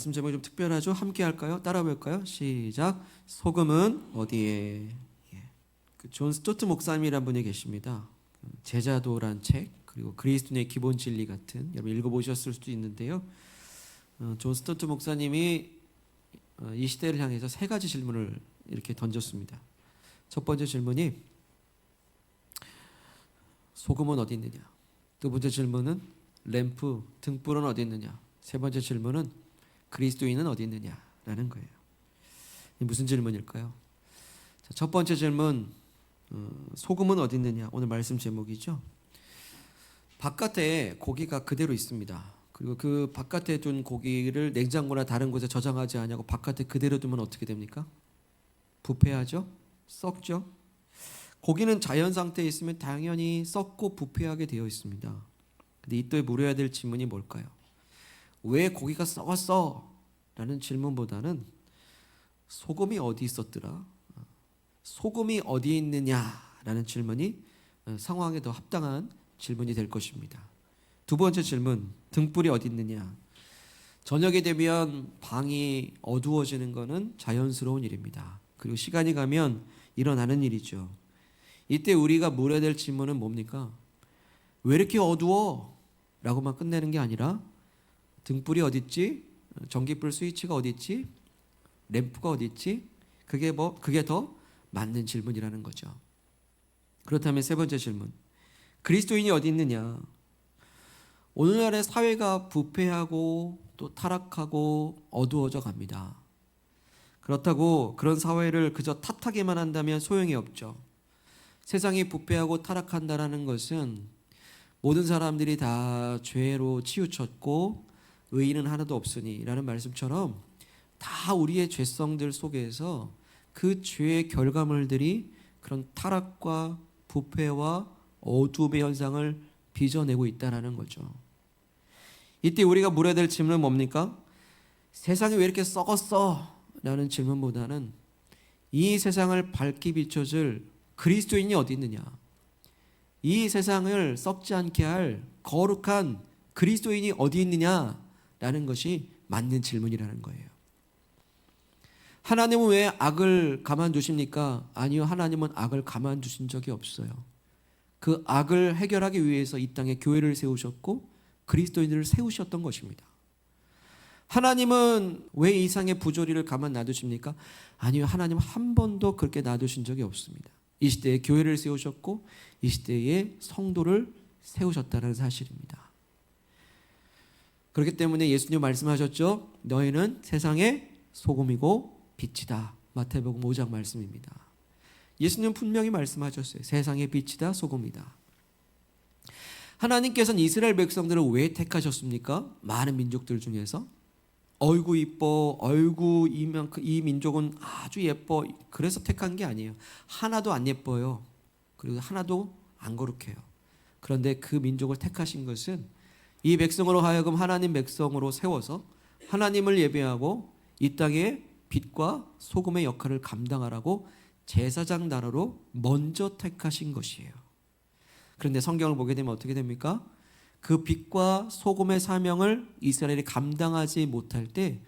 말씀 제목이 좀 특별하죠? 함께 할까요? 따라 볼까요? 시작. 소금은 어디에? 존 스토트 목사님이란 분이 계십니다. 제자도란 책, 그리고 그리스도인의 기본 진리 같은, 여러분 읽어보셨을 수도 있는데요. 존 스토트 목사님이 이 시대를 향해서 세 가지 질문을 이렇게 던졌습니다. 첫 번째 질문이 소금은 어디 있느냐? 두 번째 질문은 램프, 등불은 어디 있느냐? 세 번째 질문은 그리스도인은 어디 있느냐라는 거예요. 무슨 질문일까요? 자, 첫 번째 질문, 소금은 어디 있느냐? 오늘 말씀 제목이죠. 바깥에 고기가 그대로 있습니다. 그리고 그 바깥에 둔 고기를 냉장고나 다른 곳에 저장하지 않냐고 바깥에 그대로 두면 어떻게 됩니까? 부패하죠? 썩죠? 고기는 자연 상태에 있으면 당연히 썩고 부패하게 되어 있습니다. 근데 이때 물어야 될 질문이 뭘까요? 왜 고기가 썩었어? 라는 질문보다는 소금이 어디 있었더라? 소금이 어디에 있느냐라는 질문이 상황에 더 합당한 질문이 될 것입니다. 두 번째 질문, 등불이 어디 있느냐? 저녁이 되면 방이 어두워지는 것은 자연스러운 일입니다. 그리고 시간이 가면 일어나는 일이죠. 이때 우리가 물어야 될 질문은 뭡니까? 왜 이렇게 어두워? 라고만 끝내는 게 아니라 등불이 어디 있지? 전기불 스위치가 어디 있지? 램프가 어디 있지? 그게 더 맞는 질문이라는 거죠. 그렇다면 세 번째 질문, 그리스도인이 어디 있느냐? 오늘날의 사회가 부패하고 또 타락하고 어두워져 갑니다. 그렇다고 그런 사회를 그저 탓하기만 한다면 소용이 없죠. 세상이 부패하고 타락한다는 것은 모든 사람들이 다 죄로 치우쳤고 의인은 하나도 없으니 라는 말씀처럼 다 우리의 죄성들 속에서 그 죄의 결과물들이 그런 타락과 부패와 어둠의 현상을 빚어내고 있다는 거죠. 이때 우리가 물어야 될 질문은 뭡니까? 세상이 왜 이렇게 썩었어? 라는 질문보다는 이 세상을 밝게 비춰줄 그리스도인이 어디 있느냐? 이 세상을 썩지 않게 할 거룩한 그리스도인이 어디 있느냐라는 것이 맞는 질문이라는 거예요. 하나님은 왜 악을 가만두십니까? 아니요, 하나님은 악을 가만두신 적이 없어요. 그 악을 해결하기 위해서 이 땅에 교회를 세우셨고 그리스도인들을 세우셨던 것입니다. 하나님은 왜 이 세상의 부조리를 가만 놔두십니까? 아니요, 하나님은 한 번도 그렇게 놔두신 적이 없습니다. 이 시대에 교회를 세우셨고 이 시대에 성도를 세우셨다는 사실입니다. 그렇기 때문에 예수님 말씀하셨죠. 너희는 세상의 소금이고 빛이다. 마태복음 5장 말씀입니다. 예수님 분명히 말씀하셨어요. 세상의 빛이다, 소금이다. 하나님께서는 이스라엘 백성들을 왜 택하셨습니까? 많은 민족들 중에서 어이구 이뻐, 어이구 이 민족은 아주 예뻐, 그래서 택한 게 아니에요. 하나도 안 예뻐요. 그리고 하나도 안 거룩해요. 그런데 그 민족을 택하신 것은 이 백성으로 하여금 하나님 백성으로 세워서 하나님을 예배하고 이 땅에 빛과 소금의 역할을 감당하라고 제사장 나라로 먼저 택하신 것이에요. 그런데 성경을 보게 되면 어떻게 됩니까? 그 빛과 소금의 사명을 이스라엘이 감당하지 못할 때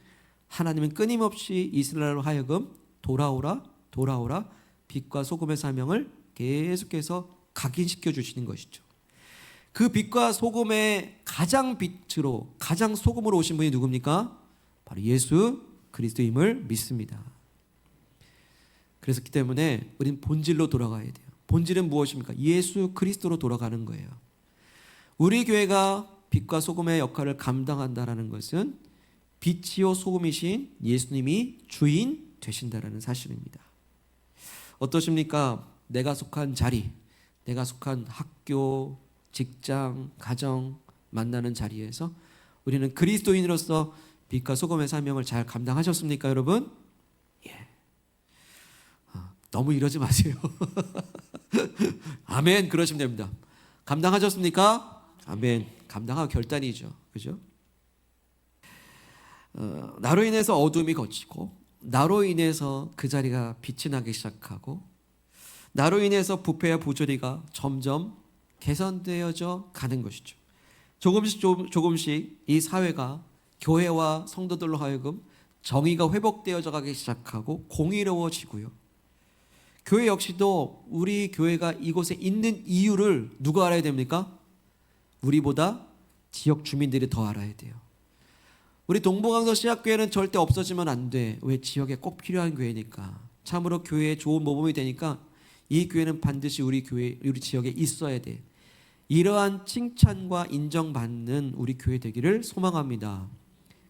하나님은 끊임없이 이스라엘로 하여금 돌아오라 빛과 소금의 사명을 계속해서 각인시켜 주시는 것이죠. 그 빛과 소금의 가장 빛으로, 가장 소금으로 오신 분이 누굽니까? 바로 예수 그리스도임을 믿습니다. 그렇기 때문에 우리는 본질로 돌아가야 돼요. 본질은 무엇입니까? 예수 그리스도로 돌아가는 거예요. 우리 교회가 빛과 소금의 역할을 감당한다는 것은 빛이요 소금이신 예수님이 주인 되신다는 사실입니다. 어떠십니까? 내가 속한 자리, 내가 속한 학교, 직장, 가정, 만나는 자리에서 우리는 그리스도인으로서 빛과 소금의 사명을 잘 감당하셨습니까, 여러분? 예. 너무 이러지 마세요. 아멘, 그러시면 됩니다. 감당하셨습니까? 아멘. 감당하고 결단이죠. 그죠? 나로 인해서 어둠이 걷히고 나로 인해서 그 자리가 빛이 나기 시작하고 나로 인해서 부패와 부조리가 점점 개선되어져 가는 것이죠. 조금씩 이 사회가 교회와 성도들로 하여금 정의가 회복되어져 가기 시작하고 공의로워지고요. 교회 역시도 우리 교회가 이곳에 있는 이유를 누가 알아야 됩니까? 우리보다 지역 주민들이 더 알아야 돼요. 우리 동부강서 씨앗교회는 절대 없어지면 안 돼. 왜? 지역에 꼭 필요한 교회니까. 참으로 교회에 좋은 모범이 되니까 이 교회는 반드시 우리 교회, 우리 지역에 있어야 돼. 이러한 칭찬과 인정받는 우리 교회 되기를 소망합니다.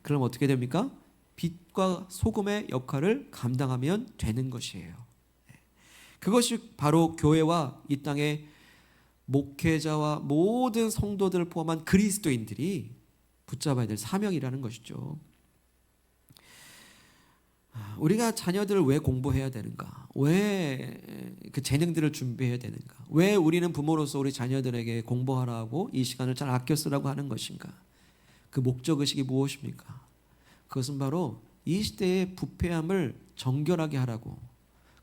그럼 어떻게 됩니까? 빛과 소금의 역할을 감당하면 되는 것이에요. 그것이 바로 교회와 이 땅의 목회자와 모든 성도들을 포함한 그리스도인들이 붙잡아야 될 사명이라는 것이죠. 우리가 자녀들을 왜 공부해야 되는가? 왜 그 재능들을 준비해야 되는가? 왜 우리는 부모로서 우리 자녀들에게 공부하라고 이 시간을 잘 아껴 쓰라고 하는 것인가? 그 목적의식이 무엇입니까? 그것은 바로 이 시대의 부패함을 정결하게 하라고,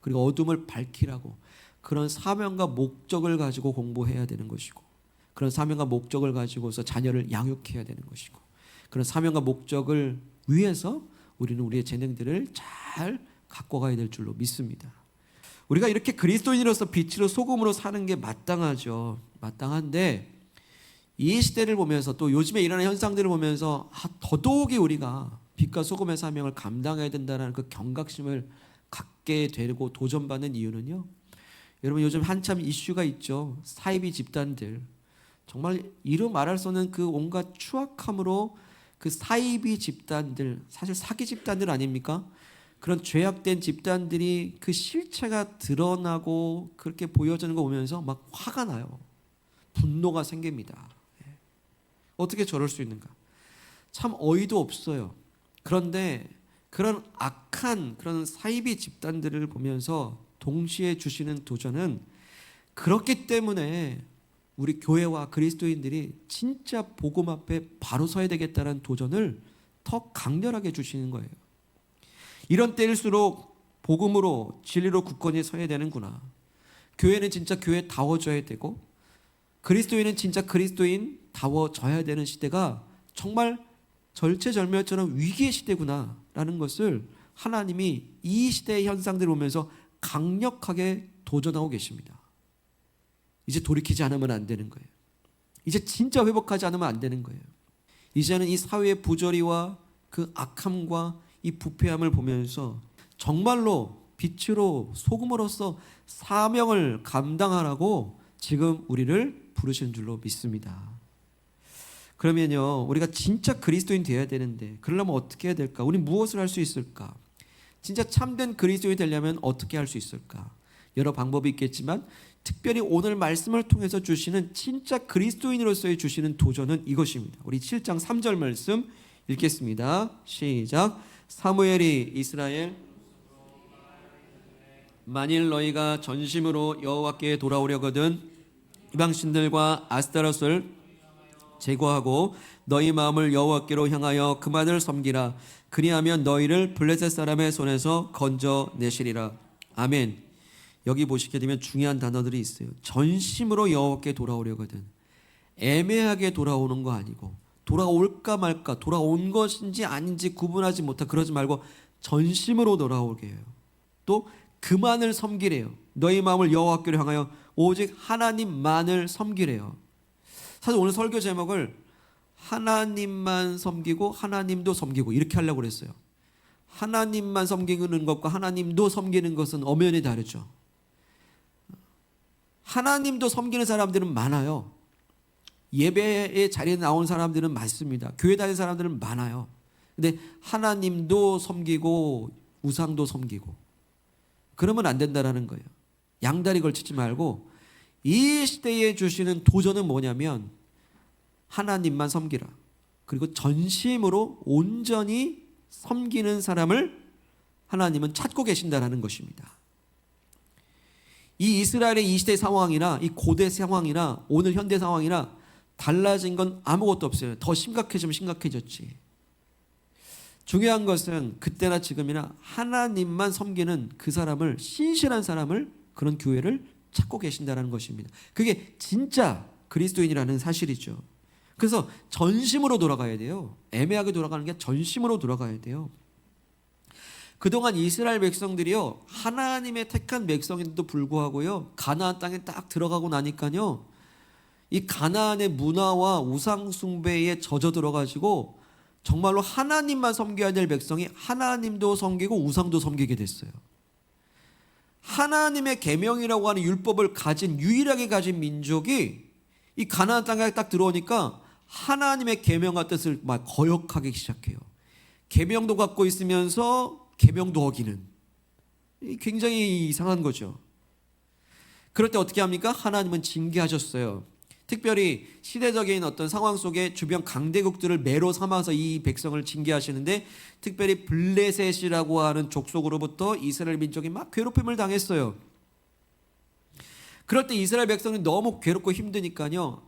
그리고 어둠을 밝히라고, 그런 사명과 목적을 가지고 공부해야 되는 것이고, 그런 사명과 목적을 가지고서 자녀를 양육해야 되는 것이고, 그런 사명과 목적을 위해서 우리는 우리의 재능들을 잘 갖고 가야 될 줄로 믿습니다. 우리가 이렇게 그리스도인으로서 빛으로 소금으로 사는 게 마땅하죠. 마땅한데 이 시대를 보면서 또 요즘에 일어나는 현상들을 보면서 더더욱이 우리가 빛과 소금의 사명을 감당해야 된다는 그 경각심을 갖게 되고 도전받는 이유는요, 여러분 요즘 한참 이슈가 있죠. 사이비 집단들, 정말 이루 말할 수 없는 그 온갖 추악함으로 그 사이비 집단들, 사실 사기 집단들 아닙니까? 그런 죄악된 집단들이 그 실체가 드러나고 그렇게 보여지는 거 보면서 막 화가 나요. 분노가 생깁니다. 어떻게 저럴 수 있는가? 참 어이도 없어요. 그런데 그런 악한 그런 사이비 집단들을 보면서 동시에 주시는 도전은, 그렇기 때문에 우리 교회와 그리스도인들이 진짜 복음 앞에 바로 서야 되겠다는 도전을 더 강렬하게 주시는 거예요. 이런 때일수록 복음으로 진리로 굳건히 서야 되는구나. 교회는 진짜 교회다워져야 되고 그리스도인은 진짜 그리스도인다워져야 되는 시대가 정말 절체절명처럼 위기의 시대구나 라는 것을 하나님이 이 시대의 현상들을 보면서 강력하게 도전하고 계십니다. 이제 돌이키지 않으면 안 되는 거예요. 이제 진짜 회복하지 않으면 안 되는 거예요. 이제는 이 사회의 부조리와 그 악함과 이 부패함을 보면서 정말로 빛으로 소금으로서 사명을 감당하라고 지금 우리를 부르신 줄로 믿습니다. 그러면요, 우리가 진짜 그리스도인 되어야 되는데 그러려면 어떻게 해야 될까? 우리 무엇을 할 수 있을까? 진짜 참된 그리스도인이 되려면 어떻게 할 수 있을까? 여러 방법이 있겠지만 특별히 오늘 말씀을 통해서 주시는 진짜 그리스도인으로서의 주시는 도전은 이것입니다. 우리 7장 3절 말씀 읽겠습니다. 시작. 사무엘이 이스라엘, 만일 너희가 전심으로 여호와께 돌아오려거든 이방신들과 아스타롯을 제거하고 너희 마음을 여호와께로 향하여 그만을 섬기라. 그리하면 너희를 블레셋 사람의 손에서 건져내시리라. 아멘. 여기 보시게 되면 중요한 단어들이 있어요. 전심으로 여호와께 돌아오려거든. 애매하게 돌아오는 거 아니고, 돌아올까 말까, 돌아온 것인지 아닌지 구분하지 못하, 그러지 말고 전심으로 돌아오게 해요. 또 그만을 섬기래요. 너희 마음을 여호와께로 향하여 오직 하나님만을 섬기래요. 사실 오늘 설교 제목을 하나님만 섬기고 하나님도 섬기고 이렇게 하려고 그랬어요. 하나님만 섬기는 것과 하나님도 섬기는 것은 엄연히 다르죠. 하나님도 섬기는 사람들은 많아요. 예배의 자리에 나온 사람들은 많습니다. 교회 다니는 사람들은 많아요. 근데 하나님도 섬기고 우상도 섬기고 그러면 안 된다라는 거예요. 양다리 걸치지 말고 이 시대에 주시는 도전은 뭐냐면 하나님만 섬기라. 그리고 전심으로 온전히 섬기는 사람을 하나님은 찾고 계신다라는 것입니다. 이 이스라엘의 이 시대 상황이나 이 고대 상황이나 오늘 현대 상황이나 달라진 건 아무것도 없어요. 더 심각해지면 심각해졌지. 중요한 것은 그때나 지금이나 하나님만 섬기는 그 사람을, 신실한 사람을, 그런 교회를 찾고 계신다는 것입니다. 그게 진짜 그리스도인이라는 사실이죠. 그래서 전심으로 돌아가야 돼요. 애매하게 돌아가는 게 전심으로 돌아가야 돼요. 그동안 이스라엘 백성들이요, 하나님의 택한 백성인데도 불구하고요, 가나안 땅에 딱 들어가고 나니까요, 이 가나안의 문화와 우상 숭배에 젖어 들어가지고 정말로 하나님만 섬겨야 될 백성이 하나님도 섬기고 우상도 섬기게 됐어요. 하나님의 계명이라고 하는 율법을 유일하게 가진 민족이 이 가나안 땅에 딱 들어오니까 하나님의 계명과 뜻을 막 거역하기 시작해요. 계명도 갖고 있으면서 계명도 어기는, 굉장히 이상한 거죠. 그럴 때 어떻게 합니까? 하나님은 징계하셨어요. 특별히 시대적인 어떤 상황 속에 주변 강대국들을 매로 삼아서 이 백성을 징계하시는데, 특별히 블레셋이라고 하는 족속으로부터 이스라엘 민족이 막 괴롭힘을 당했어요. 그럴 때 이스라엘 백성이 너무 괴롭고 힘드니까요,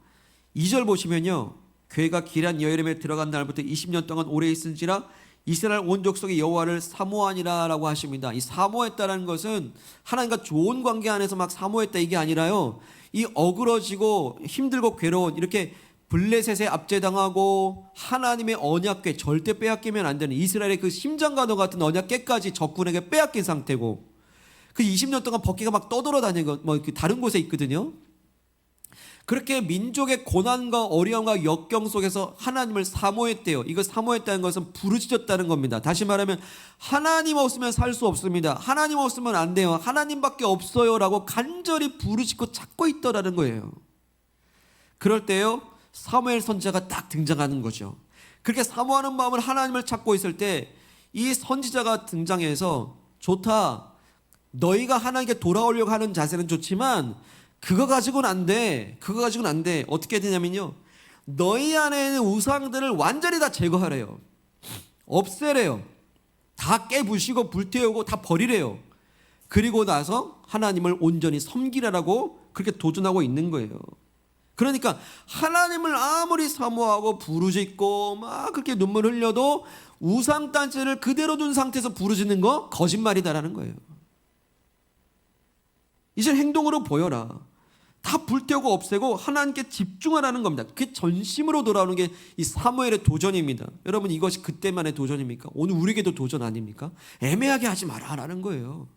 2절 보시면요, 괴가 기란 여름에 들어간 날부터 20년 동안 오래 있은지라 이스라엘 온 족속이 여호와를 사모하니라라고 하십니다. 이 사모했다라는 것은 하나님과 좋은 관계 안에서 막 사모했다 이게 아니라요, 이 어그러지고 힘들고 괴로운, 이렇게 블레셋에 압제당하고 하나님의 언약궤, 절대 빼앗기면 안 되는 이스라엘의 그 심장과도 같은 언약궤까지 적군에게 빼앗긴 상태고, 그 20년 동안 버기가 막 떠돌아다니는 거, 다른 곳에 있거든요. 그렇게 민족의 고난과 어려움과 역경 속에서 하나님을 사모했대요. 이거 사모했다는 것은 부르짖었다는 겁니다. 다시 말하면 하나님 없으면 살 수 없습니다. 하나님 없으면 안 돼요. 하나님밖에 없어요 라고 간절히 부르짖고 찾고 있더라는 거예요. 그럴 때요, 사무엘 선지자가 딱 등장하는 거죠. 그렇게 사모하는 마음을 하나님을 찾고 있을 때 이 선지자가 등장해서, 좋다, 너희가 하나님께 돌아오려고 하는 자세는 좋지만 그거 가지고는 안 돼. 그거 가지고는 안 돼. 어떻게 되냐면요, 너희 안에 있는 우상들을 완전히 다 제거하래요. 없애래요. 다 깨부시고 불태우고 다 버리래요. 그리고 나서 하나님을 온전히 섬기라라고 그렇게 도전하고 있는 거예요. 그러니까 하나님을 아무리 사모하고 부르짖고 막 그렇게 눈물 흘려도 우상단체를 그대로 둔 상태에서 부르짖는 거 거짓말이다라는 거예요. 이제 행동으로 보여라. 다 불태우고 없애고 하나님께 집중하라는 겁니다. 그게 전심으로 돌아오는 게 이 사무엘의 도전입니다. 여러분, 이것이 그때만의 도전입니까? 오늘 우리에게도 도전 아닙니까? 애매하게 하지 마라라는 거예요.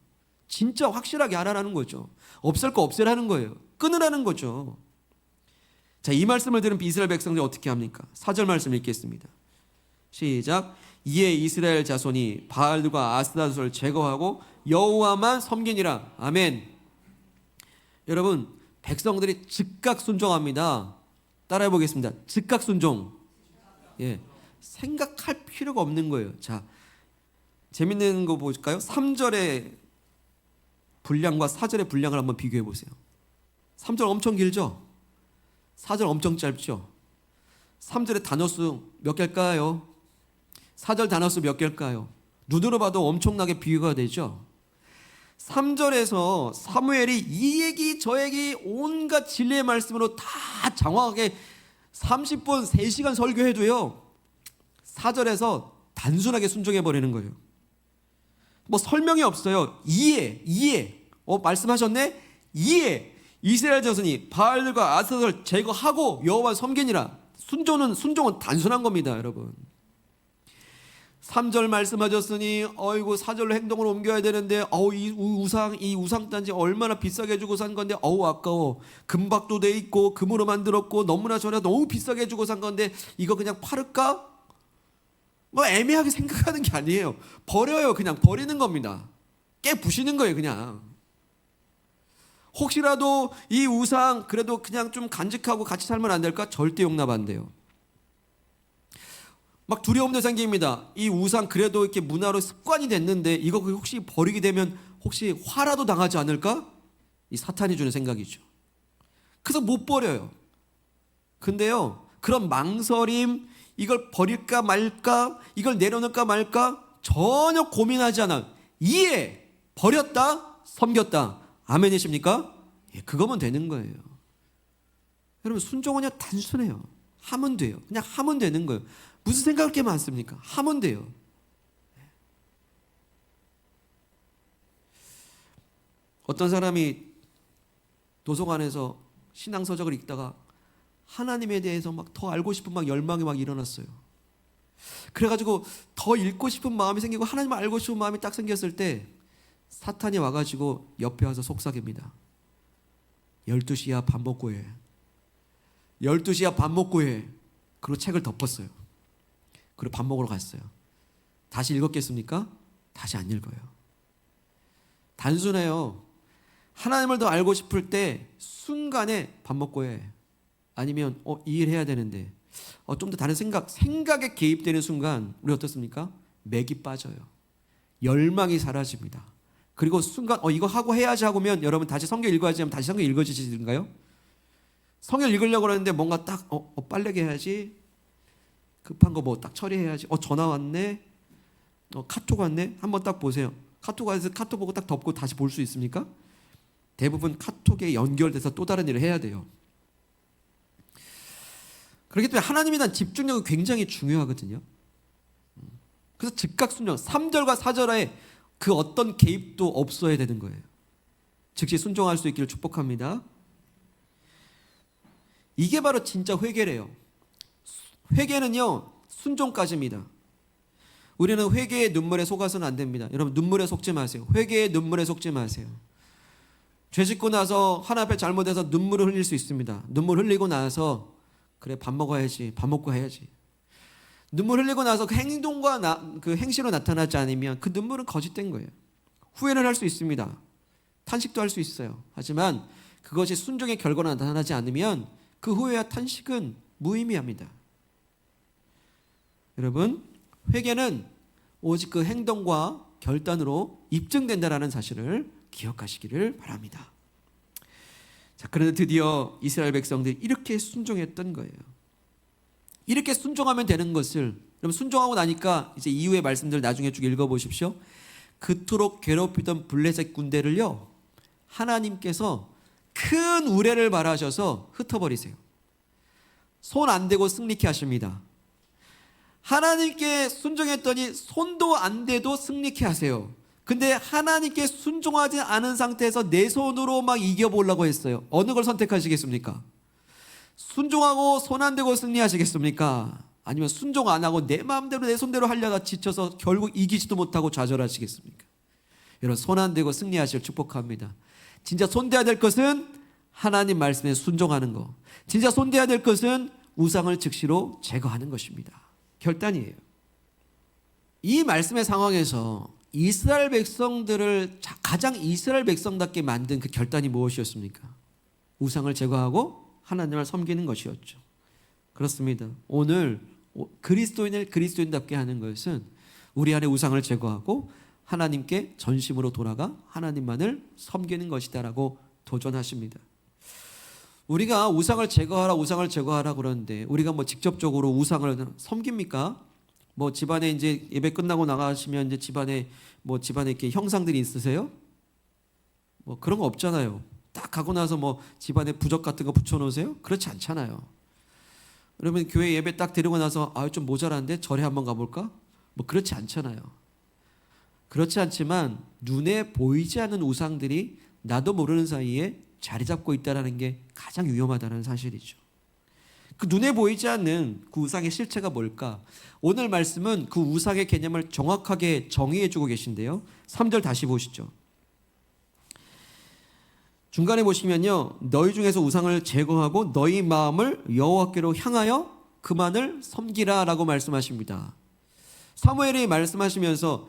진짜 확실하게 하라는 거죠. 없앨 거 없애라는 거예요. 끊으라는 거죠. 자, 이 말씀을 들은 이스라엘 백성들이 어떻게 합니까? 4절 말씀 읽겠습니다. 시작. 이에 이스라엘 자손이 바알들과 아스타롯을 제거하고 여호와만 섬기니라. 아멘. 여러분, 백성들이 즉각 순종합니다. 따라해 보겠습니다. 즉각 순종. 예, 생각할 필요가 없는 거예요. 자, 재밌는 거 볼까요? 3절의 분량과 4절의 분량을 한번 비교해 보세요. 3절 엄청 길죠? 4절 엄청 짧죠? 3절의 단어수 몇 개일까요? 4절 단어수 몇 개일까요? 눈으로 봐도 엄청나게 비교가 되죠? 3절에서 사무엘이 이 얘기 저 얘기 온갖 진리의 말씀으로 다 장황하게 30분 3시간 설교해도요, 4절에서 단순하게 순종해버리는 거예요. 뭐 설명이 없어요. 이해. 말씀하셨네? 이해. 이스라엘 자손이 바알들과 아스타롯을 제거하고 여호와 섬기니라. 순종은 단순한 겁니다, 여러분. 3절 말씀하셨으니 어이구 4절로 행동을 옮겨야 되는데 이 우상단지 얼마나 비싸게 주고 산 건데 아까워. 금박도 돼 있고 금으로 만들었고 너무나 저래 너무 비싸게 주고 산 건데 이거 그냥 팔을까? 뭐 애매하게 생각하는 게 아니에요. 버려요. 그냥 버리는 겁니다. 깨부시는 거예요, 그냥. 혹시라도 이 우상 그래도 그냥 좀 간직하고 같이 살면 안 될까? 절대 용납 안 돼요. 막 두려움도 생깁니다. 이 우상 그래도 이렇게 문화로 습관이 됐는데 이거 혹시 버리게 되면 혹시 화라도 당하지 않을까? 이 사탄이 주는 생각이죠. 그래서 못 버려요. 근데요, 그런 망설임, 이걸 버릴까 말까, 이걸 내려놓을까 말까 전혀 고민하지 않아. 이해, 버렸다, 섬겼다. 아멘이십니까? 예, 그거면 되는 거예요. 여러분, 순종은 그냥 단순해요. 하면 돼요. 그냥 하면 되는 거예요. 무슨 생각할 게 많습니까? 하면 돼요. 어떤 사람이 도서관에서 신앙서적을 읽다가 하나님에 대해서 막 더 알고 싶은 막 열망이 막 일어났어요. 그래가지고 더 읽고 싶은 마음이 생기고 하나님을 알고 싶은 마음이 딱 생겼을 때 사탄이 와가지고 옆에 와서 속삭입니다. 12시야 밥 먹고 해. 12시야 밥 먹고 해. 그리고 책을 덮었어요. 그리고 밥 먹으러 갔어요. 다시 읽었겠습니까? 다시 안 읽어요. 단순해요. 하나님을 더 알고 싶을 때 순간에 밥 먹고 해. 아니면 이 일 해야 되는데 좀 더 다른 생각에 개입되는 순간 우리 어떻습니까? 맥이 빠져요. 열망이 사라집니다. 그리고 순간 이거 하고 해야지 하고면 여러분 다시 성경 읽어야지 하면 다시 성경 읽어지시는가요? 성경 읽으려고 그러는데 뭔가 딱 빨래기 해야지, 급한 거 뭐 딱 처리해야지, 전화 왔네, 카톡 왔네, 한번 딱 보세요. 카톡 와서 카톡 보고 딱 덮고 다시 볼 수 있습니까? 대부분 카톡에 연결돼서 또 다른 일을 해야 돼요. 그렇기 때문에 하나님에 대한 집중력은 굉장히 중요하거든요. 그래서 즉각 순종, 3절과 4절에 그 어떤 개입도 없어야 되는 거예요. 즉시 순종할 수 있기를 축복합니다. 이게 바로 진짜 회개래요. 회개는요, 순종까지입니다. 우리는 회개의 눈물에 속아서는 안 됩니다. 여러분, 눈물에 속지 마세요. 회개의 눈물에 속지 마세요. 죄 짓고 나서 하나 앞에 잘못해서 눈물을 흘릴 수 있습니다. 눈물 흘리고 나서 그래 밥 먹어야지, 밥 먹고 해야지. 눈물 흘리고 나서 그 행동과 그 행실로 나타나지 않으면 그 눈물은 거짓된 거예요. 후회를 할 수 있습니다. 탄식도 할 수 있어요. 하지만 그것이 순종의 결과로 나타나지 않으면 그 후회와 탄식은 무의미합니다. 여러분, 회개는 오직 그 행동과 결단으로 입증된다는 사실을 기억하시기를 바랍니다. 자, 그런데 드디어 이스라엘 백성들이 이렇게 순종했던 거예요. 이렇게 순종하면 되는 것을, 그럼 순종하고 나니까 이제 이후의 말씀들 나중에 쭉 읽어보십시오. 그토록 괴롭히던 블레셋 군대를요, 하나님께서 큰 우레를 발하셔서 흩어버리세요. 손 안 대고 승리케 하십니다. 하나님께 순종했더니 손도 안 대도 승리케 하세요. 근데 하나님께 순종하지 않은 상태에서 내 손으로 막 이겨보려고 했어요. 어느 걸 선택하시겠습니까? 순종하고 손 안 대고 승리하시겠습니까? 아니면 순종 안 하고 내 마음대로 내 손대로 하려다 지쳐서 결국 이기지도 못하고 좌절하시겠습니까? 여러분, 손 안 대고 승리하시길 축복합니다. 진짜 손대야 될 것은 하나님 말씀에 순종하는 거. 진짜 손대야 될 것은 우상을 즉시로 제거하는 것입니다. 결단이에요. 이 말씀의 상황에서 이스라엘 백성들을 가장 이스라엘 백성답게 만든 그 결단이 무엇이었습니까? 우상을 제거하고 하나님을 섬기는 것이었죠. 그렇습니다. 오늘 그리스도인을 그리스도인답게 하는 것은 우리 안에 우상을 제거하고 하나님께 전심으로 돌아가 하나님만을 섬기는 것이다라고 도전하십니다. 우리가 우상을 제거하라 그러는데 우리가 뭐 직접적으로 우상을 섬깁니까? 뭐 집안에 이제 예배 끝나고 나가시면 이제 집안에 이렇게 형상들이 있으세요? 뭐 그런 거 없잖아요. 딱 가고 나서 뭐 집안에 부적 같은 거 붙여놓으세요? 그렇지 않잖아요. 그러면 교회 예배 딱 드리고 나서 좀 모자란데 절에 한번 가볼까? 뭐 그렇지 않잖아요. 그렇지 않지만 눈에 보이지 않는 우상들이 나도 모르는 사이에 자리 잡고 있다는 게 가장 위험하다는 사실이죠. 그 눈에 보이지 않는 그 우상의 실체가 뭘까? 오늘 말씀은 그 우상의 개념을 정확하게 정의해 주고 계신데요. 3절 다시 보시죠. 중간에 보시면요, 너희 중에서 우상을 제거하고 너희 마음을 여호와께로 향하여 그만을 섬기라 라고 말씀하십니다. 사무엘이 말씀하시면서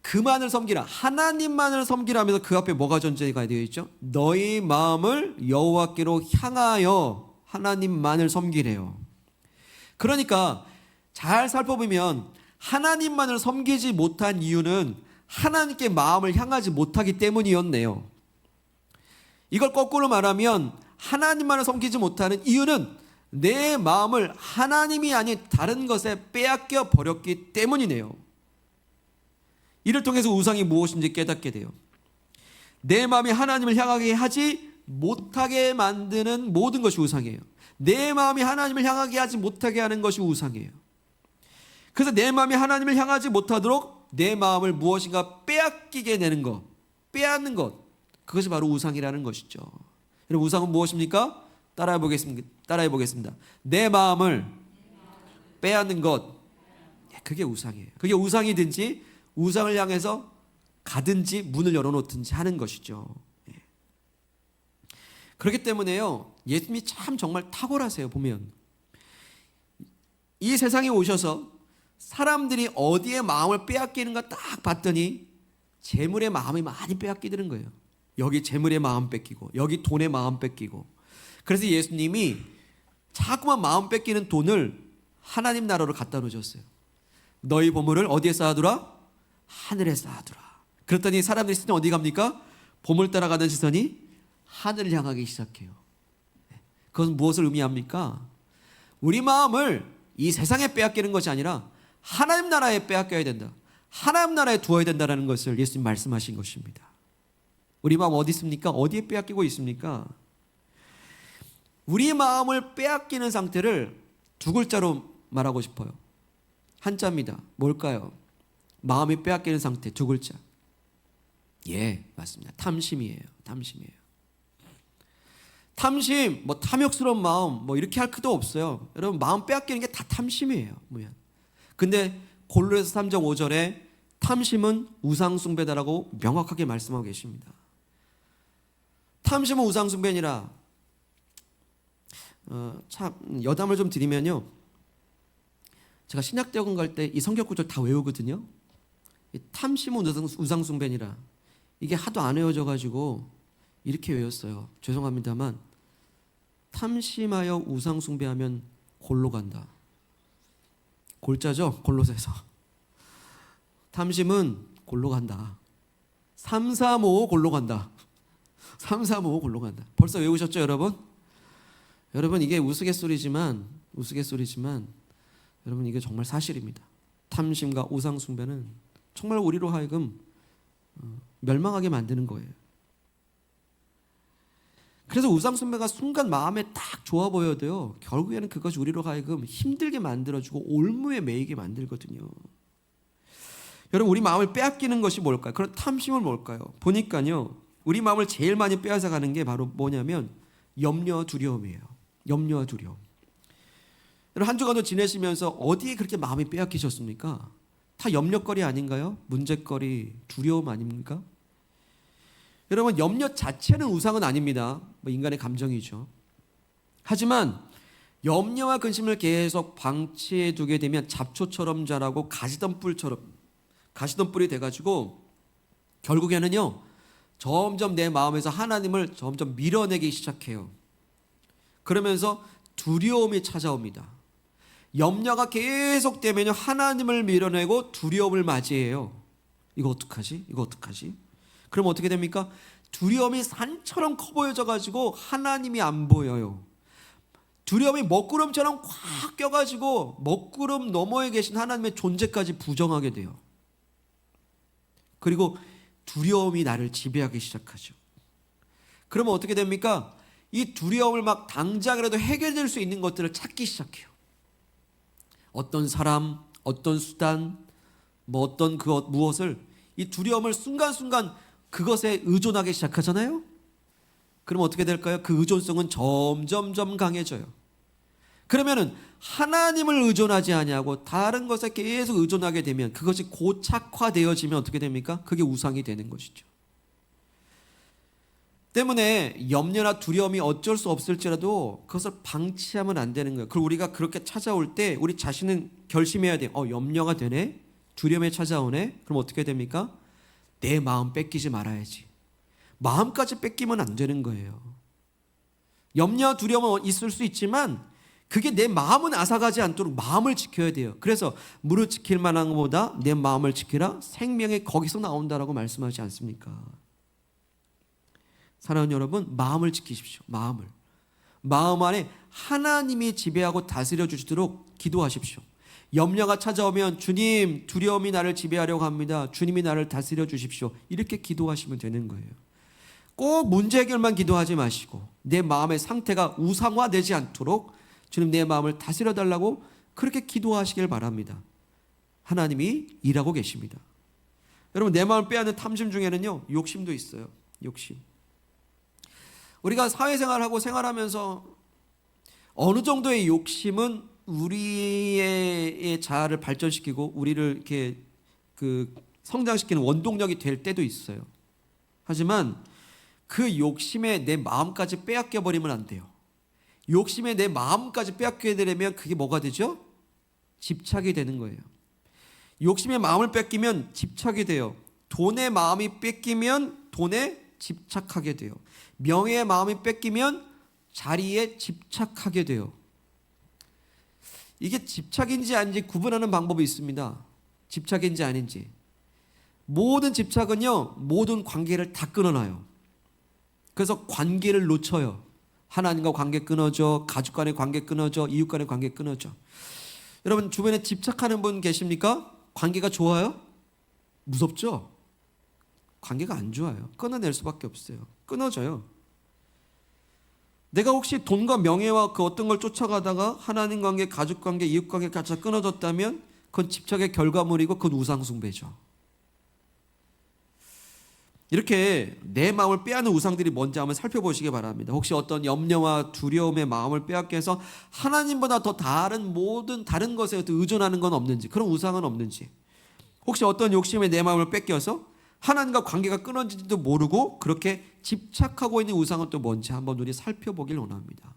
그만을 섬기라, 하나님만을 섬기라면서 그 앞에 뭐가 전제가 되어 있죠? 너희 마음을 여호와께로 향하여 하나님만을 섬기래요. 그러니까 잘 살펴보면 하나님만을 섬기지 못한 이유는 하나님께 마음을 향하지 못하기 때문이었네요. 이걸 거꾸로 말하면 하나님만을 섬기지 못하는 이유는 내 마음을 하나님이 아닌 다른 것에 빼앗겨 버렸기 때문이네요. 이를 통해서 우상이 무엇인지 깨닫게 돼요. 내 마음이 하나님을 향하게 하지 못하게 만드는 모든 것이 우상이에요. 내 마음이 하나님을 향하게 하지 못하게 하는 것이 우상이에요. 그래서 내 마음이 하나님을 향하지 못하도록 내 마음을 무엇인가 빼앗기게 되는 것, 빼앗는 것, 그것이 바로 우상이라는 것이죠. 여러분, 우상은 무엇입니까? 따라해 보겠습니다. 따라해 보겠습니다. 내 마음을 빼앗는 것, 그게 우상이에요. 그게 우상이든지 우상을 향해서 가든지 문을 열어놓든지 하는 것이죠. 그렇기 때문에요, 예수님이 참 정말 탁월하세요. 보면 이 세상에 오셔서 사람들이 어디에 마음을 빼앗기는가 딱 봤더니 재물의 마음이 많이 빼앗기는 거예요. 여기 재물의 마음 뺏기고 여기 돈의 마음 뺏기고. 그래서 예수님이 자꾸만 마음 뺏기는 돈을 하나님 나라로 갖다 놓으셨어요. 너희 보물을 어디에 쌓아두라? 하늘에 쌓아두라. 그랬더니 사람들이 시선이 어디 갑니까? 보물 따라가는 시선이 하늘을 향하기 시작해요. 그것은 무엇을 의미합니까? 우리 마음을 이 세상에 빼앗기는 것이 아니라 하나님 나라에 빼앗겨야 된다. 하나님 나라에 두어야 된다는 것을 예수님 말씀하신 것입니다. 우리 마음 어디 있습니까? 어디에 빼앗기고 있습니까? 우리 마음을 빼앗기는 상태를 두 글자로 말하고 싶어요. 한자입니다. 뭘까요? 마음이 빼앗기는 상태 두 글자. 예, 맞습니다. 탐심이에요. 탐심이에요. 탐심, 뭐 탐욕스러운 마음, 뭐 이렇게 할 것도 없어요. 여러분, 마음 빼앗기는 게 다 탐심이에요. 뭐야? 근데 골로새서 3장 5절에 탐심은 우상숭배다라고 명확하게 말씀하고 계십니다. 탐심은 우상숭배니라. 참 여담을 좀 드리면요, 제가 신약대학원 갈 때 이 성경 구절 다 외우거든요. 이 탐심은 우상숭배니라. 이게 하도 안 외워져 가지고 이렇게 외웠어요. 죄송합니다만 탐심하여 우상숭배하면 골로 간다. 골자죠? 골로새서. 탐심은 골로 간다. 3355 골로 간다. 3355 골로 간다. 벌써 외우셨죠, 여러분? 여러분, 이게 우스갯소리지만 여러분, 이게 정말 사실입니다. 탐심과 우상숭배는 정말 우리로 하여금 멸망하게 만드는 거예요. 그래서 우상숭배가 순간 마음에 딱 좋아 보여도요, 결국에는 그것이 우리로 하여금 힘들게 만들어주고 올무에 매이게 만들거든요. 여러분, 우리 마음을 빼앗기는 것이 뭘까요? 그런 탐심은 뭘까요? 보니까요, 우리 마음을 제일 많이 빼앗아가는 게 바로 뭐냐면 염려와 두려움이에요. 염려와 두려움. 여러분, 한 주간도 지내시면서 어디에 그렇게 마음이 빼앗기셨습니까? 다 염려거리 아닌가요? 문제거리, 두려움 아닙니까? 여러분, 염려 자체는 우상은 아닙니다. 뭐 인간의 감정이죠. 하지만 염려와 근심을 계속 방치해 두게 되면 잡초처럼 자라고 가시덤불이 돼가지고 결국에는요, 점점 내 마음에서 하나님을 점점 밀어내기 시작해요. 그러면서 두려움이 찾아옵니다. 염려가 계속되면 하나님을 밀어내고 두려움을 맞이해요. 이거 어떡하지? 이거 어떡하지? 그럼 어떻게 됩니까? 두려움이 산처럼 커 보여져 가지고 하나님이 안 보여요. 두려움이 먹구름처럼 꽉 껴가지고 먹구름 너머에 계신 하나님의 존재까지 부정하게 돼요. 그리고 두려움이 나를 지배하기 시작하죠. 그러면 어떻게 됩니까? 이 두려움을 막 당장이라도 해결될 수 있는 것들을 찾기 시작해요. 어떤 사람, 어떤 수단, 뭐 어떤 무엇을, 이 두려움을 순간순간 그것에 의존하기 시작하잖아요. 그럼 어떻게 될까요? 그 의존성은 점점점 강해져요. 그러면은 하나님을 의존하지 아니하고 다른 것에 계속 의존하게 되면 그것이 고착화되어지면 어떻게 됩니까? 그게 우상이 되는 것이죠. 때문에 염려나 두려움이 어쩔 수 없을지라도 그것을 방치하면 안 되는 거예요. 그리고 우리가 그렇게 찾아올 때 우리 자신은 결심해야 돼요. 염려가 되네, 두려움이 찾아오네. 그럼 어떻게 됩니까? 내 마음 뺏기지 말아야지. 마음까지 뺏기면 안 되는 거예요. 염려와 두려움은 있을 수 있지만 그게 내 마음은 앗아가지 않도록 마음을 지켜야 돼요. 그래서 무릇 지킬 만한 것보다 내 마음을 지키라, 생명이 거기서 나온다라고 말씀하지 않습니까? 사랑하는 여러분, 마음을 지키십시오. 마음 안에 하나님이 지배하고 다스려 주시도록 기도하십시오. 염려가 찾아오면 주님, 두려움이 나를 지배하려고 합니다. 주님이 나를 다스려 주십시오. 이렇게 기도하시면 되는 거예요. 꼭 문제 해결만 기도하지 마시고 내 마음의 상태가 우상화되지 않도록 주님, 내 마음을 다스려 달라고 그렇게 기도하시길 바랍니다. 하나님이 일하고 계십니다. 여러분, 내 마음을 빼앗는 탐심 중에는요, 욕심도 있어요. 욕심. 우리가 사회생활하고 생활하면서 어느 정도의 욕심은 우리의 자아를 발전시키고 우리를 이렇게 성장시키는 원동력이 될 때도 있어요. 하지만 그 욕심에 내 마음까지 빼앗겨 버리면 안 돼요. 욕심에 내 마음까지 빼앗게 되려면 그게 뭐가 되죠? 집착이 되는 거예요. 욕심의 마음을 뺏기면 집착이 돼요. 돈의 마음이 뺏기면 돈에 집착하게 돼요. 명예의 마음이 뺏기면 자리에 집착하게 돼요. 이게 집착인지 아닌지 구분하는 방법이 있습니다. 집착인지 아닌지. 모든 집착은요, 모든 관계를 다 끊어놔요. 그래서 관계를 놓쳐요. 하나님과 관계 끊어져, 가족 간의 관계 끊어져, 이웃 간의 관계 끊어져. 여러분 주변에 집착하는 분 계십니까? 관계가 좋아요? 무섭죠? 관계가 안 좋아요. 끊어낼 수밖에 없어요. 끊어져요. 내가 혹시 돈과 명예와 그 어떤 걸 쫓아가다가 하나님 관계, 가족 관계, 이웃 관계가 다 끊어졌다면 그건 집착의 결과물이고 그건 우상숭배죠. 이렇게 내 마음을 빼앗는 우상들이 뭔지 한번 살펴보시기 바랍니다. 혹시 어떤 염려와 두려움의 마음을 빼앗게 해서 하나님보다 더 다른 모든 다른 것에 의존하는 건 없는지, 그런 우상은 없는지, 혹시 어떤 욕심에 내 마음을 뺏겨서 하나님과 관계가 끊어진지도 모르고 그렇게 집착하고 있는 우상은 또 뭔지 한번 우리 살펴보길 원합니다.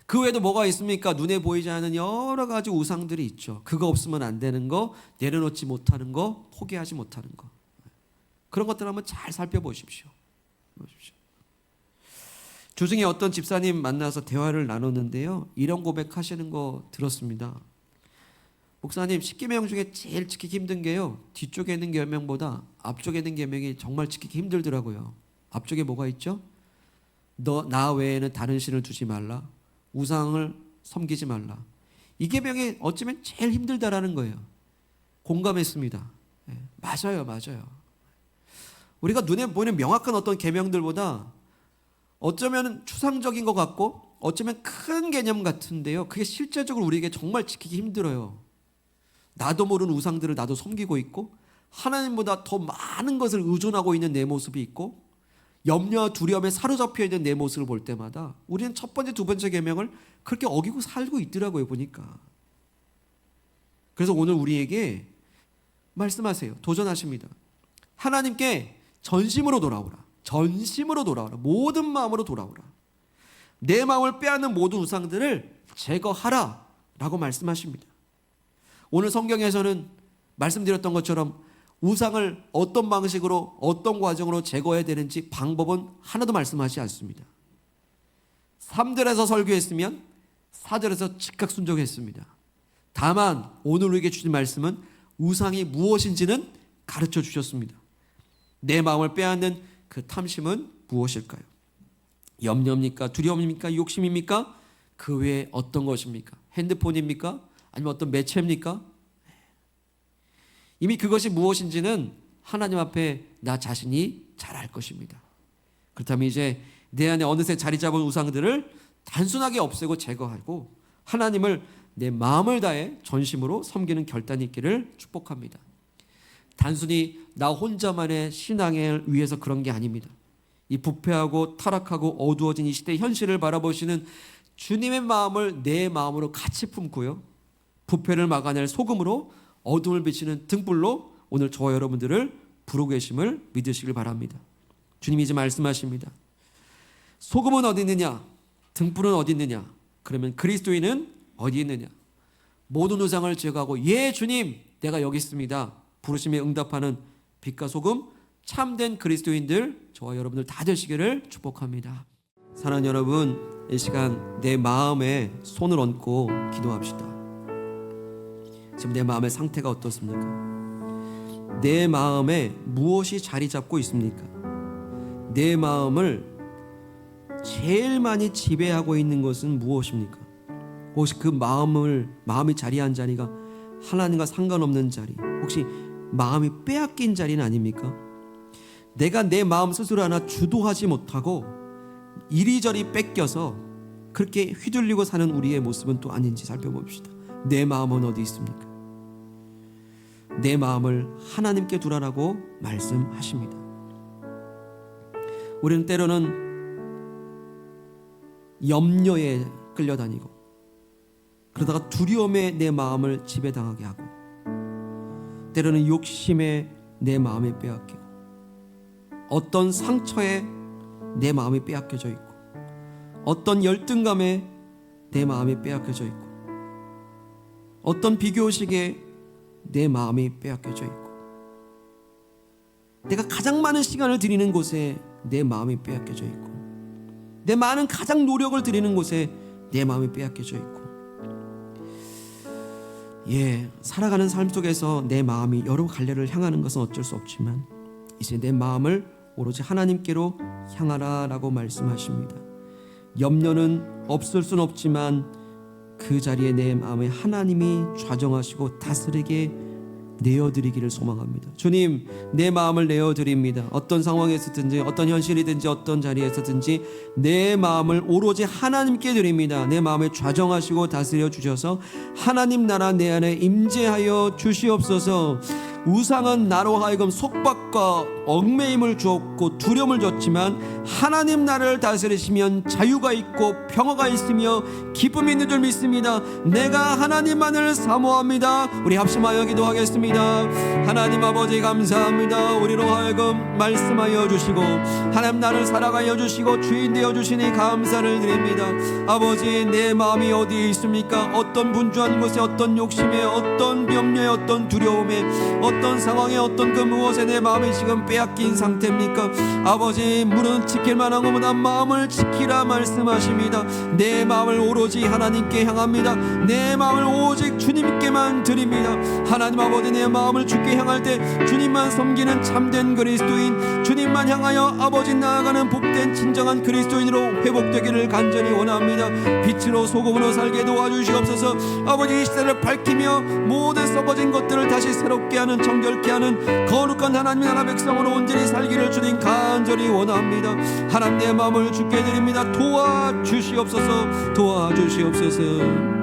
그 외에도 뭐가 있습니까? 눈에 보이지 않는 여러 가지 우상들이 있죠. 그거 없으면 안 되는 거, 내려놓지 못하는 거, 포기하지 못하는 거. 그런 것들 한번 잘 살펴보십시오. 주중에 어떤 집사님 만나서 대화를 나눴는데요, 이런 고백하시는 거 들었습니다. 목사님, 10계명 중에 제일 지키기 힘든 게요, 뒤쪽에 있는 계명보다 앞쪽에 있는 계명이 정말 지키기 힘들더라고요. 앞쪽에 뭐가 있죠? 나 외에는 다른 신을 두지 말라, 우상을 섬기지 말라. 이 계명이 어쩌면 제일 힘들다라는 거예요. 공감했습니다. 네, 맞아요. 우리가 눈에 보이는 명확한 어떤 계명들보다 어쩌면 추상적인 것 같고 어쩌면 큰 개념 같은데요, 그게 실제적으로 우리에게 정말 지키기 힘들어요. 나도 모르는 우상들을 나도 섬기고 있고 하나님보다 더 많은 것을 의존하고 있는 내 모습이 있고 염려와 두려움에 사로잡혀 있는 내 모습을 볼 때마다 우리는 첫 번째, 두 번째 계명을 그렇게 어기고 살고 있더라고요, 보니까. 그래서 오늘 우리에게 말씀하세요. 도전하십니다. 하나님께 전심으로 돌아오라. 전심으로 돌아오라. 모든 마음으로 돌아오라. 내 마음을 빼앗는 모든 우상들을 제거하라 라고 말씀하십니다. 오늘 성경에서는 말씀드렸던 것처럼 우상을 어떤 방식으로 어떤 과정으로 제거해야 되는지 방법은 하나도 말씀하지 않습니다. 3절에서 설교했으면 4절에서 즉각 순종했습니다. 다만 오늘 우리에게 주신 말씀은 우상이 무엇인지는 가르쳐 주셨습니다. 내 마음을 빼앗는 그 탐심은 무엇일까요? 염려입니까? 두려움입니까? 욕심입니까? 그 외에 어떤 것입니까? 핸드폰입니까? 아니면 어떤 매체입니까? 이미 그것이 무엇인지는 하나님 앞에 나 자신이 잘 알 것입니다. 그렇다면 이제 내 안에 어느새 자리 잡은 우상들을 단순하게 없애고 제거하고 하나님을 내 마음을 다해 전심으로 섬기는 결단이 있기를 축복합니다. 단순히 나 혼자만의 신앙을 위해서 그런 게 아닙니다. 이 부패하고 타락하고 어두워진 이 시대의 현실을 바라보시는 주님의 마음을 내 마음으로 같이 품고요, 부패를 막아낼 소금으로 어둠을 비치는 등불로 오늘 저와 여러분들을 부르고 계심을 믿으시길 바랍니다. 주님이 이제 말씀하십니다. 소금은 어디 있느냐? 등불은 어디 있느냐? 그러면 그리스도인은 어디 있느냐? 모든 우상을 제거하고 예 주님 내가 여기 있습니다 부르심에 응답하는 빛과 소금, 참된 그리스도인들 저와 여러분들 다 되시기를 축복합니다. 사랑하는 여러분, 이 시간 내 마음에 손을 얹고 기도합시다. 지금 내 마음의 상태가 어떻습니까? 내 마음에 무엇이 자리 잡고 있습니까? 내 마음을 제일 많이 지배하고 있는 것은 무엇입니까? 혹시 그 마음이 자리한 자리가 하나님과 상관없는 자리, 혹시 마음이 빼앗긴 자리는 아닙니까? 내가 내 마음 스스로 하나 주도하지 못하고 이리저리 뺏겨서 그렇게 휘둘리고 사는 우리의 모습은 또 아닌지 살펴봅시다. 내 마음은 어디 있습니까? 내 마음을 하나님께 두라라고 말씀하십니다. 우리는 때로는 염려에 끌려다니고 그러다가 두려움에 내 마음을 지배당하게 하고 때로는 욕심에 내 마음이 빼앗기고 어떤 상처에 내 마음이 빼앗겨져 있고 어떤 열등감에 내 마음이 빼앗겨져 있고 어떤 비교식에 내 마음이 빼앗겨져 있고 내가 가장 많은 시간을 들이는 곳에 내 마음이 빼앗겨져 있고 내 많은 가장 노력을 들이는 곳에 내 마음이 빼앗겨져 있고 살아가는 삶 속에서 내 마음이 여러 갈래를 향하는 것은 어쩔 수 없지만 이제 내 마음을 오로지 하나님께로 향하라라고 말씀하십니다. 염려는 없을 순 없지만 그 자리에 내 마음에 하나님이 좌정하시고 다스리게 내어드리기를 소망합니다. 주님, 내 마음을 내어드립니다. 어떤 상황에서든지 어떤 현실이든지 어떤 자리에서든지 내 마음을 오로지 하나님께 드립니다. 내 마음에 좌정하시고 다스려 주셔서 하나님 나라 내 안에 임재하여 주시옵소서. 우상은 나로 하여금 속박과 얽매임을 주었고 두려움을 줬지만 하나님 나라를 다스리시면 자유가 있고 평화가 있으며 기쁨이 있는 줄 믿습니다. 내가 하나님만을 사모합니다. 우리 합심하여 기도하겠습니다. 하나님 아버지 감사합니다. 우리로 하여금 말씀하여 주시고 하나님 나를 살아가여 주시고 주인 되어 주시니 감사를 드립니다. 아버지, 내 마음이 어디에 있습니까? 어떤 분주한 곳에, 어떤 욕심에, 어떤 염려에, 어떤 두려움에, 어떤 상황에, 어떤 그 무엇에 내 마음이 지금 빼앗긴 상태입니까? 아버지, 물은 지킬 만한 것보다 마음을 지키라 말씀하십니다. 내 마음을 오로지 하나님께 향합니다. 내 마음을 오직 주님께만 드립니다. 하나님 아버지, 내 마음을 주께 향할 때 주님만 섬기는 참된 그리스도인, 주님만 향하여 아버지 나아가는 복된 진정한 그리스도인으로 회복되기를 간절히 원합니다. 빛으로 소금으로 살게 도와주시옵소서. 아버지, 이 시대를 밝히며 모든 썩어진 것들을 다시 새롭게 하는, 정결케 하는 거룩한 하나님의 나라 백성으로 온전히 살기를 주님 간절히 원합니다. 하나님, 내 마음을 주께 드립니다. 도와주시옵소서. 도와주시옵소서.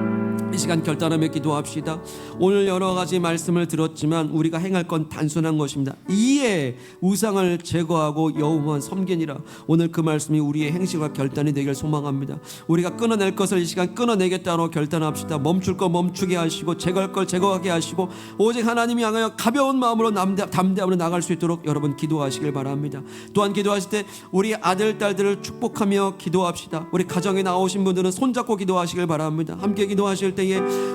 이 시간 결단하며 기도합시다. 오늘 여러 가지 말씀을 들었지만 우리가 행할 건 단순한 것입니다. 이에 우상을 제거하고 여호와만 섬기니라. 오늘 그 말씀이 우리의 행실과 결단이 되길 소망합니다. 우리가 끊어낼 것을 이 시간 끊어내겠다고 결단합시다. 멈출 거 멈추게 하시고 제거할 걸 제거하게 하시고 오직 하나님이 향하여 가벼운 마음으로 담대함으로 나갈 수 있도록 여러분 기도하시길 바랍니다. 또한 기도하실 때 우리 아들 딸들을 축복하며 기도합시다. 우리 가정에 나오신 분들은 손잡고 기도하시길 바랍니다. 함께 기도하실 때에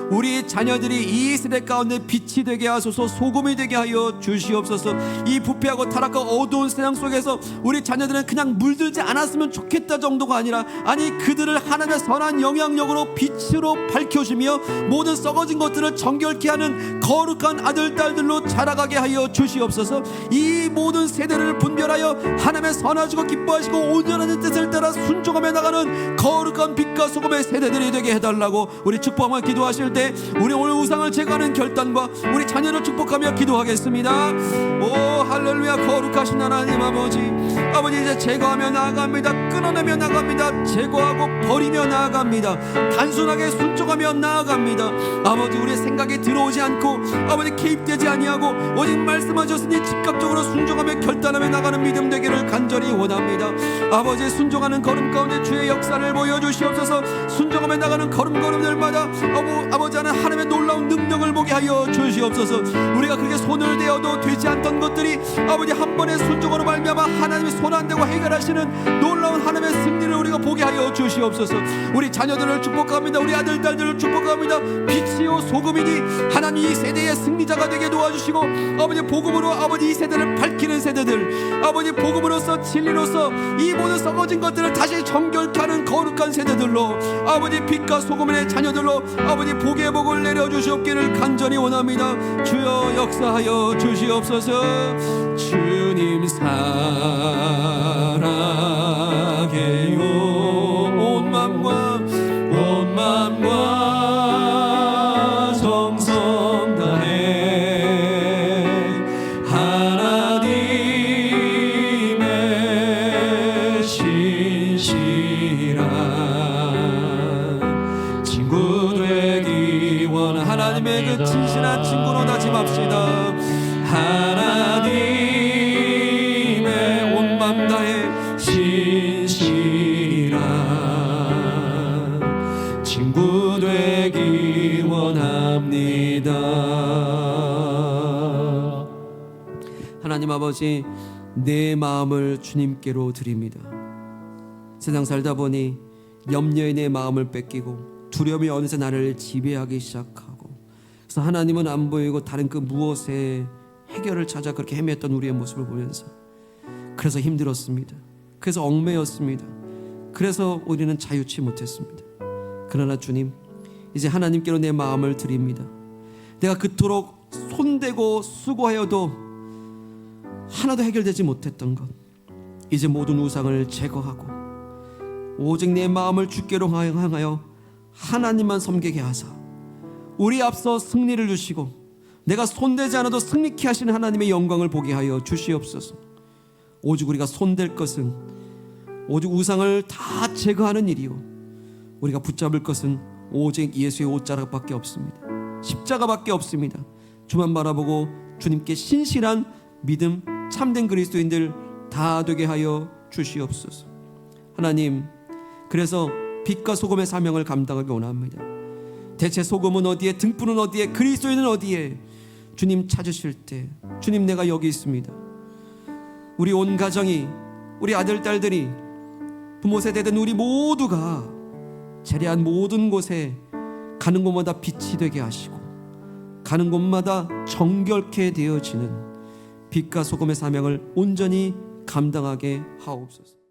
우리 자녀들이 이 세대 가운데 빛이 되게 하소서, 소금이 되게 하여 주시옵소서. 이 부패하고 타락과 어두운 세상 속에서 우리 자녀들은 그냥 물들지 않았으면 좋겠다 정도가 아니라, 아니 그들을 하나님의 선한 영향력으로 빛으로 밝혀주며 모든 썩어진 것들을 정결케 하는 거룩한 아들 딸들로 자라가게 하여 주시옵소서. 이 모든 세대를 분별하여 하나님의 선하시고 기뻐하시고 온전한 뜻을 따라 순종하며 나가는 거룩한 빛과 소금의 세대들이 되게 해달라고 우리 축복하며 기도하실 때 우리 오늘 우상을 제거하는 결단과 우리 자녀를 축복하며 기도하겠습니다. 오 할렐루야. 거룩하신 하나님 아버지, 아버지 이제 제거하며 나아갑니다. 끊어내며 나아갑니다. 제거하고 버리며 나아갑니다. 단순하게 순종하며 나아갑니다. 아버지, 우리의 생각에 들어오지 않고 아버지 개입되지 아니하고 오직 말씀하셨으니 즉각적으로 순종하며 결단하며 나가는 믿음 되기를 간절히 원합니다. 아버지, 순종하는 걸음 가운데 주의 역사를 보여주시옵소서. 순종하며 나가는 걸음걸음들마다 아버지 하나님의 놀라운 능력을 보게 하여 주시옵소서. 우리가 그렇게 손을 대어도 되지 않던 것들이 아버지 한 번의 순종으로 말미암아 하나님이 손 안 대고 해결하시는 놀라운 하나님의 승리를 우리가 보게 하여 주시옵소서. 우리 자녀들을 축복합니다. 우리 아들 딸들을 축복합니다. 빛이요 소금이니 하나님 이 세대의 승리자가 되게 도와주시고 아버지 복음으로 아버지 이 세대를 밝히는 세대들, 아버지 복음으로서 진리로서 이 모든 썩어진 것들을 다시 정결케 하는 거룩한 세대들로 아버지 빛과 소금의 자녀들로 아버지 복의 복을 내려주시옵기를 간절히 원합니다. 주여 역사하여 주시옵소서. 주님 사랑해요. 온 맘과 정성 다해 하나님의 신실한 친구 되기 원한 하나님의 그 진실한 친구로 다짐합시다. 하나님의 아버지, 내 마음을 주님께로 드립니다. 세상 살다 보니 염려에 내 마음을 뺏기고 두려움이 어느새 나를 지배하기 시작하고, 그래서 하나님은 안 보이고 다른 그 무엇에 해결을 찾아 그렇게 헤맸던 우리의 모습을 보면서 그래서 힘들었습니다. 그래서 얽매였습니다. 그래서 우리는 자유치 못했습니다. 그러나 주님, 이제 하나님께로 내 마음을 드립니다. 내가 그토록 손대고 수고하여도 하나도 해결되지 못했던 것, 이제 모든 우상을 제거하고 오직 내 마음을 주께로 향하여 하나님만 섬기게 하사 우리 앞서 승리를 주시고 내가 손대지 않아도 승리케 하시는 하나님의 영광을 보게 하여 주시옵소서. 오직 우리가 손댈 것은 오직 우상을 다 제거하는 일이요, 우리가 붙잡을 것은 오직 예수의 옷자락밖에 없습니다. 십자가밖에 없습니다. 주만 바라보고 주님께 신실한 믿음, 참된 그리스도인들 다 되게 하여 주시옵소서. 하나님, 그래서 빛과 소금의 사명을 감당하기 원합니다. 대체 소금은 어디에, 등불은 어디에, 그리스도인은 어디에? 주님 찾으실 때 주님, 내가 여기 있습니다. 우리 온 가정이, 우리 아들 딸들이, 부모 세대된 우리 모두가 재래한 모든 곳에 가는 곳마다 빛이 되게 하시고 가는 곳마다 정결케 되어지는 빛과 소금의 사명을 온전히 감당하게 하옵소서.